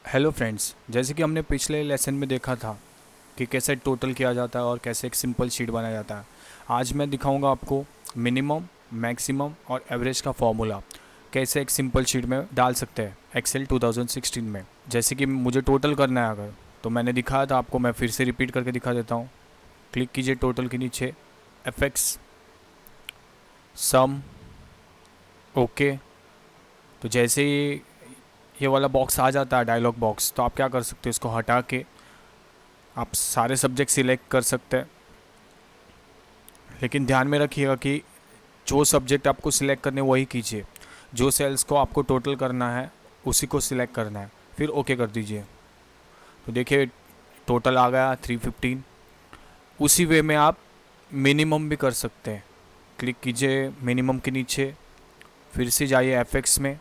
Hello friends, जैसे कि हमने पिछले लेसन में देखा था कि कैसे टोटल किया जाता है और कैसे एक सिंपल शीट बनाया जाता है। आज मैं दिखाऊंगा आपको मिनिमम, मैक्सिमम और एवरेज का फॉर्मूला कैसे एक सिंपल शीट में डाल सकते हैं एक्सेल 2016 में। जैसे कि मुझे टोटल करना है अगर, तो मैंने दिखाया था आपको, मैं फिर से रिपीट करके दिखा देता हूँ। क्लिक कीजिए टोटल के नीचे, एफएक्स, सम, ओके। तो जैसे ही ये वाला बॉक्स आ जाता है, डायलॉग बॉक्स, तो आप क्या कर सकते हो, इसको हटा के आप सारे सब्जेक्ट सिलेक्ट कर सकते हैं। लेकिन ध्यान में रखिएगा कि जो सब्जेक्ट आपको सिलेक्ट करने वही कीजिए, जो सेल्स को आपको टोटल करना है उसी को सिलेक्ट करना है, फिर ओके कर दीजिए। तो देखिए टोटल आ गया 315। उसी वे में आप मिनिमम भी कर सकते हैं। क्लिक कीजिए मिनिमम के नीचे, फिर से जाइए एफएक्स में।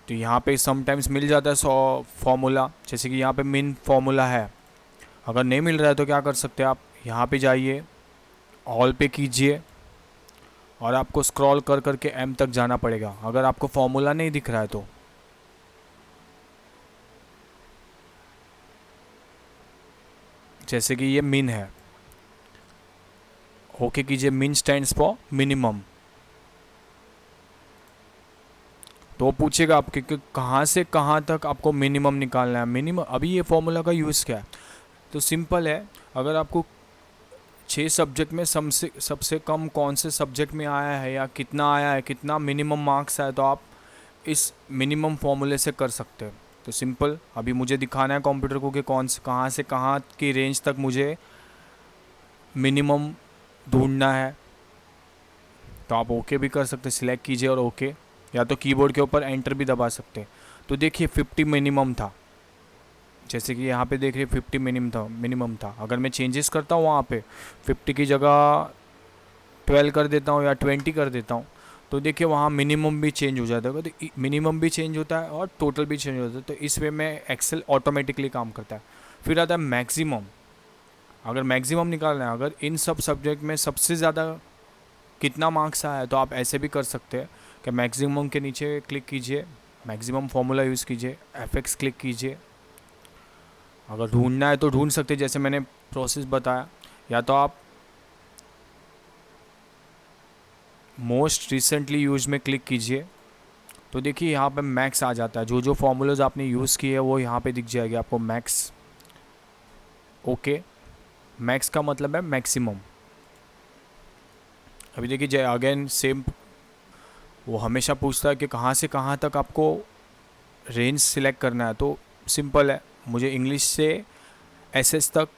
तो यहाँ पे समटाइम्स मिल जाता है फॉर्मूला, जैसे कि यहाँ पे मिन फॉर्मूला है। अगर नहीं मिल रहा है तो क्या कर सकते हैं आप, यहाँ पे जाइए, ऑल पे कीजिए और आपको स्क्रॉल कर करके एम तक जाना पड़ेगा अगर आपको फॉर्मूला नहीं दिख रहा है तो। जैसे कि ये मिन है, ओके कीजिए। मिन स्टैंड्स फॉर मिनिमम। तो पूछेगा आपके कि कहाँ से कहाँ तक आपको मिनिमम निकालना है। मिनिमम अभी ये फॉर्मूला का यूज़ क्या है, तो सिंपल है। अगर आपको 6 सब्जेक्ट में सबसे कम कौन से सब्जेक्ट में आया है या कितना आया है, कितना मिनिमम मार्क्स आया, तो आप इस मिनिमम फॉर्मूले से कर सकते हैं। तो सिंपल अभी मुझे दिखाना है कंप्यूटर को कि कौन से कहाँ की रेंज तक मुझे मिनिमम ढूंढना है। तो आप ओके भी कर सकते हैं, सिलेक्ट कीजिए और ओके, या तो कीबोर्ड के ऊपर एंटर भी दबा सकते हैं। तो देखिए 50 मिनिमम था, जैसे कि यहाँ पे देख रहे 50 मिनिमम था। अगर मैं चेंजेस करता हूँ वहाँ पे 50 की जगह 12 कर देता हूँ या 20 कर देता हूँ, तो देखिए वहाँ मिनिमम भी चेंज हो जाता है। तो मिनिमम भी चेंज होता है और टोटल भी चेंज होता है। तो इस वे में एक्सेल ऑटोमेटिकली काम करता है। फिर आता है मैक्सिमम। अगर मैक्सिमम निकालना है, अगर इन सब सब्जेक्ट में सबसे ज़्यादा कितना मार्क्स आया है, तो आप ऐसे भी कर सकते हैं कि मैक्सिमम के नीचे क्लिक कीजिए, मैक्सिमम फॉर्मूला यूज़ कीजिए, एफएक्स क्लिक कीजिए। अगर ढूंढना है तो ढूंढ सकते हैं जैसे मैंने प्रोसेस बताया, या तो आप मोस्ट रिसेंटली यूज में क्लिक कीजिए। तो देखिए यहाँ पे मैक्स आ जाता है, जो जो फॉर्मूलाज आपने यूज़ किए हैं वो यहाँ पे दिख जाएगी आपको मैक्स। ओके, मैक्स का मतलब है मैक्सिमम। अभी देखिए अगेन सेम, वो हमेशा पूछता है कि कहाँ से कहाँ तक आपको रेंज सिलेक्ट करना है। तो सिंपल है, मुझे इंग्लिश से एसएस तक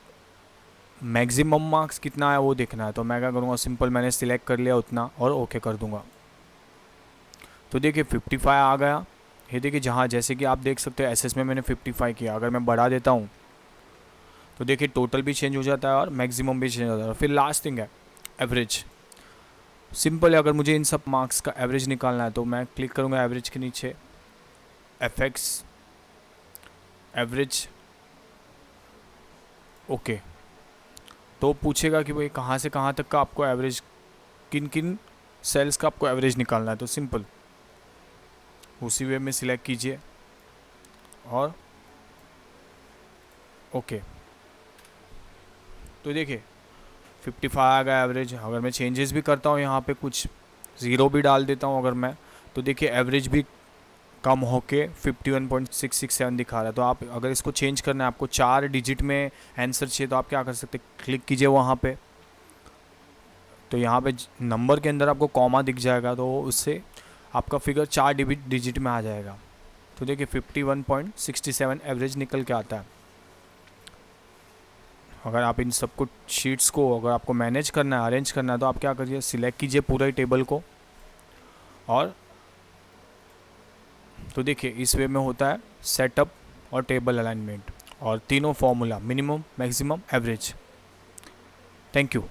मैक्सिमम मार्क्स कितना है वो देखना है। तो मैं क्या करूँगा, सिंपल मैंने सिलेक्ट कर लिया उतना और ओके कर दूँगा। तो देखिए 55 आ गया। ये देखिए जहाँ, जैसे कि आप देख सकते हैं एसएस में मैंने 55 किया। अगर मैं बढ़ा देता हूँ तो देखिए टोटल भी चेंज हो जाता है और मैक्सिमम भी चेंज हो जाता है। फिर लास्ट थिंग है एवरेज। सिंपल है, अगर मुझे इन सब मार्क्स का एवरेज निकालना है तो मैं क्लिक करूँगा एवरेज के नीचे, एफएक्स, एवरेज, ओके। तो पूछेगा कि भाई कहाँ से कहाँ तक का आपको एवरेज, किन किन सेल्स का आपको एवरेज निकालना है। तो सिंपल उसी वे में सिलेक्ट कीजिए और ओके। तो देखिए 55 आ गया एवरेज। अगर मैं चेंजेस भी करता हूँ यहाँ पे, कुछ ज़ीरो भी डाल देता हूँ अगर मैं, तो देखिए एवरेज भी कम होके 51.667 दिखा रहा है। तो आप अगर इसको चेंज करना है, आपको 4 डिजिट में आंसर चाहिए, तो आप क्या कर सकते हैं, क्लिक कीजिए वहाँ पे। तो यहाँ पे नंबर के अंदर आपको कॉमा दिख जाएगा, तो उससे आपका फिगर 4 डिजिट में आ जाएगा। तो देखिए 51.67 एवरेज निकल के आता है। अगर आप इन सब कुछ शीट्स को अगर आपको मैनेज करना है, अरेंज करना है, तो आप क्या करिए, सिलेक्ट कीजिए पूरा ही टेबल को। और तो देखिए इस वे में होता है सेटअप और टेबल अलाइनमेंट और तीनों formula, minimum, maximum, average. Thank you.